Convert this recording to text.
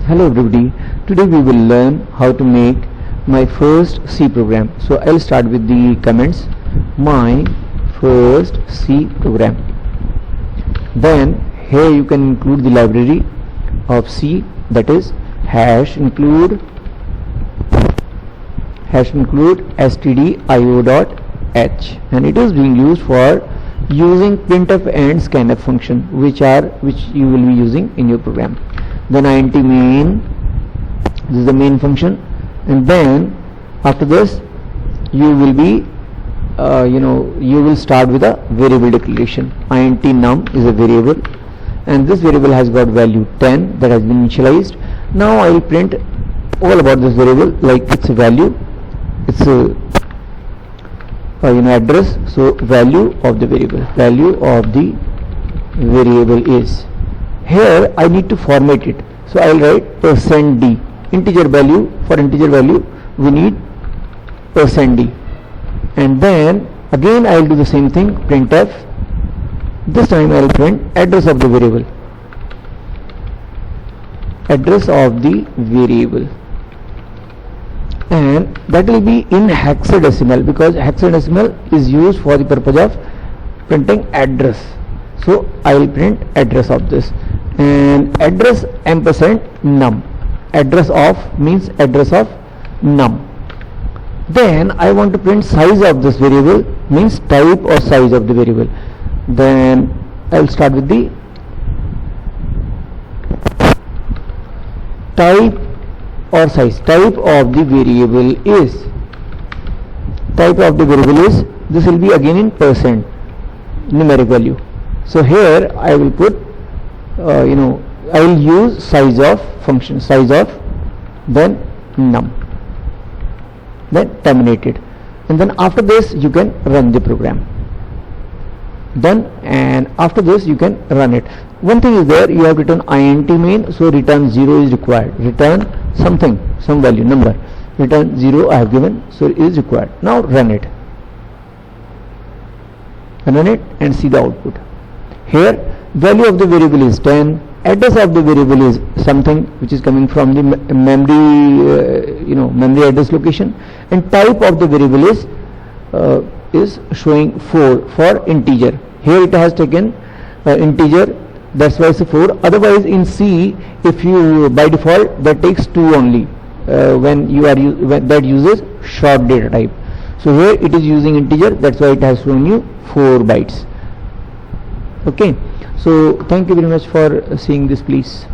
Hello everybody, today we will learn how to make my first C program. So I'll start with the comments, my first C program. Then here you can include the library of C, that is hash include stdio.h, and it is being used for using printf and scanf function which you will be using in your program. Then int main, this is the main function, and then after this you will be you will start with a variable declaration. Int num is a variable, and this variable has got value 10 that has been initialized. Now I will print all about this variable, like its value, its address. So value of the variable is, here I need to format it, so I will write %d, integer value. For integer value we need %d, and then again I will do the same thing, printf. This time I will print address of the variable, and that will be in hexadecimal, because hexadecimal is used for the purpose of printing address. So I will print address of this, and address %num, address of means address of num. Then I want to print size of this variable, means type or size of the variable. Then I will start with the type or size. Type of the variable is, this will be again in percent, numeric value. So here I will put I will use size of function, size of, then num, then terminated, and then after this you can run the program. Done, and after this you can run it. One thing is there, you have written int main, so return 0 is required. Return something, some value, number. Return 0 I have given, so it is required. Now run it. Run it and see the output. Here value of the variable is 10, address of the variable is something which is coming from the memory address location, and type of the variable is showing 4 for integer. Here it has taken integer, that's why it's 4. Otherwise in C, if you by default that takes 2 only when that uses short data type. So here it is using integer, that's why it has shown you 4 bytes. Okay, so thank you very much for seeing this, please.